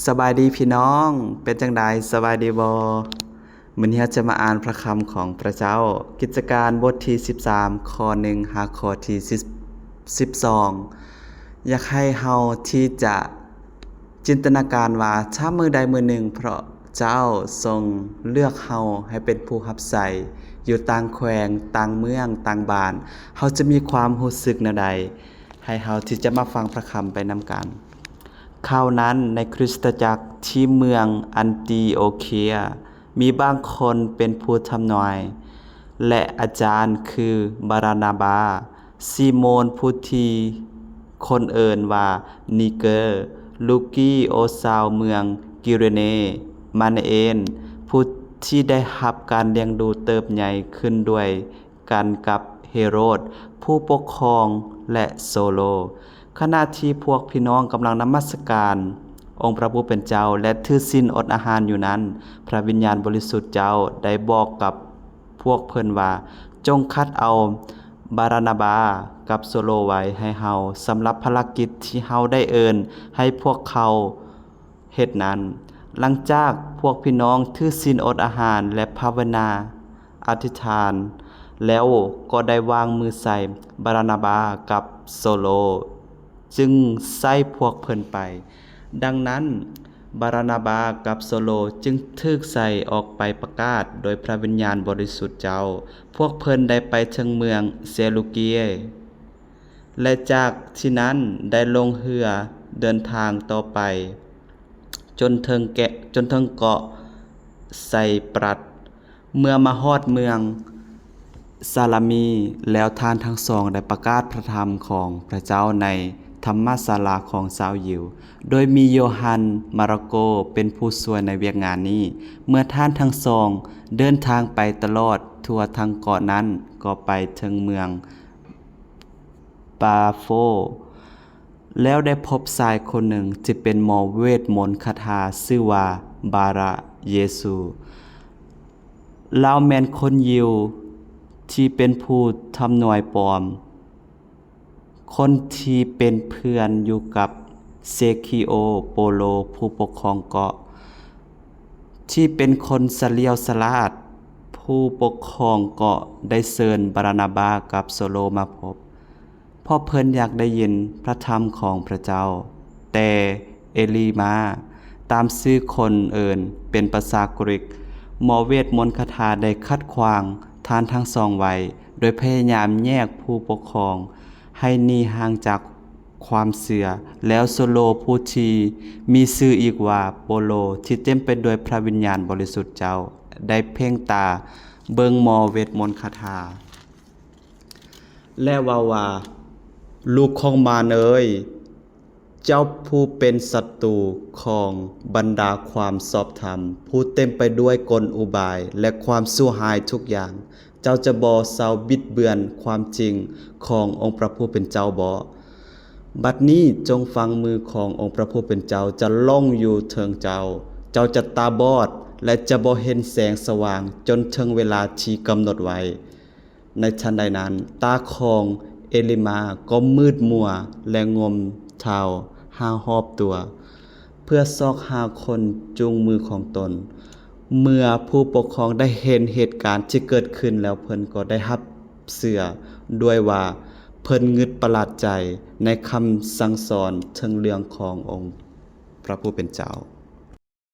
สบายดีพี่น้อง เป็นจังใดสบายดีบ่มื้อนี้เราจะมาอ่านพระคำของพระเจ้า กิจการบทที่13ข้อ1หาข้อที่12อยากให้เฮาที่จะจินตนาการว่าถ้ามื้อใดมื้อหนึ่งเพราะเจ้าทรงเลือกเฮาให้เป็นผู้รับใช้อยู่ต่างแขวงต่างเมืองต่างบ้านเฮาจะมีความรู้สึกแนวใดให้เฮาที่จะมาฟังพระคำไปนำกัน คราวนั้นในคริสตจักรที่เมืองอันติโอเคียมีบางคนเป็นผู้ทำนายและอาจารย์คือบารานาบาซิโมนผู้ที่คนเอิ้นว่านิเกอร์ลูกีโอซาวเมืองกิเรเนมาเนเอนผู้ที่ได้รับการเลี้ยงดูเติบใหญ่ขึ้นด้วยกันกับเฮโรดผู้ปกครองและโซโลขณะที่พวกพี่น้องกำลังนมัสการองค์พระผู้เป็นเจ้าและถือศีลอดอาหารอยู่นั้นพระวิญญาณบริสุทธิ์เจ้าได้บอกกับพวกเพิ่นว่าจงคัดเอาบารานาบากับโซโลไว้ให้เฮาสำหรับภารกิจที่เฮาได้เอิ้นให้พวกเขาเฮ็ดนั้นหลังจากพวกพี่น้องถือศีลอดอาหารและภาวนาอธิษฐานแล้วก็ได้วางมือใส่บารานาบากับโซโลจึงใส่พวกเพิ่นไปดังนั้นบารานาบากับโซโลจึงถูกใส่ออกไปประกาศโดยพระวิญญาณบริสุทธิ์เจ้าพวกเพิ่นได้ไปถึงเมืองเซลูเกียและจากที่นั้นได้ลงเรือเดินทางต่อไปจนถึงเกาะไซปรัสเมื่อมาฮอดเมืองซาลามีแล้วท่านทั้งสองได้ประกาศพระธรรมของพระเจ้าในธรรมศาลาของชาวยิวโดยมีโยฮันมาระโกเป็นผู้ช่วยในเวียกงานนี้เมื่อท่านทั้งสองเดินทางไปตลอดทั่วทั้งเกาะนั้นก็ไปถึงเมืองปาโฟแล้วได้พบชายคนหนึ่งที่เป็นหมอเวทมนต์คาถาชื่อว่าบาระเยซูลาวแม่นคนยิวที่เป็นผู้ทำนวยปลอมคนที่เป็นเพื่อนอยู่กับเซคิโอโปโลผู้ปกครองเกาะที่เป็นคนเสลียวฉลาดผู้ปกครองเกาะได้เชิญบารานาบากับโซโลมาพบเพราะเพิ่นอยากได้ยินพระธรรมของพระเจ้าแต่เอลีมาตามชื่อคนเอิ้นเป็นภาษากรีกหมอเวทมนต์คาถาได้ขัดขวางท่านทั้งสองไว้โดยพยายามแยกผู้ปกครองให้หนีห่างจากความเสื่อแล้วโซโลผู้ที่มีชื่ออีกว่าโปโลที่เต็มไปด้วยพระวิญญาณบริสุทธิ์เจ้าได้เพ่งตาเบิ่งหมอเวทมนต์คาถาและว่าลูกของมารเอ๋ยเจ้าผู้เป็นศัตรูของบรรดาความชอบธรรมผู้เต็มไปด้วยกลอุบายและความชั่วหายทุกอย่างเจ้าจะบ่เซาบิดเบือนความจริงขององค์พระผู้เป็นเจ้าบ่บัดนี้จงฟังมือขององค์พระผู้เป็นเจ้าจะล่องอยู่เทิงเจ้าเจ้าจะตาบอดและจะบ่เห็นแสงสว่างจนถึงเวลาที่กำหนดไว้ในทันใดนั้นตาของเอลิมาก็มืดมัวและงมเท้าหาหอบตัวเพื่อซอกหาคนจูงมือของตนเมื่อผู้ปกครองได้เห็นเหตุการณ์ที่เกิดขึ้นแล้วเพิ่นก็ได้รับเชื่อด้วยว่าเพิ่นงึดประหลาดใจในคำสั่งสอนถึงเรื่องขององค์พระผู้เป็นเจ้า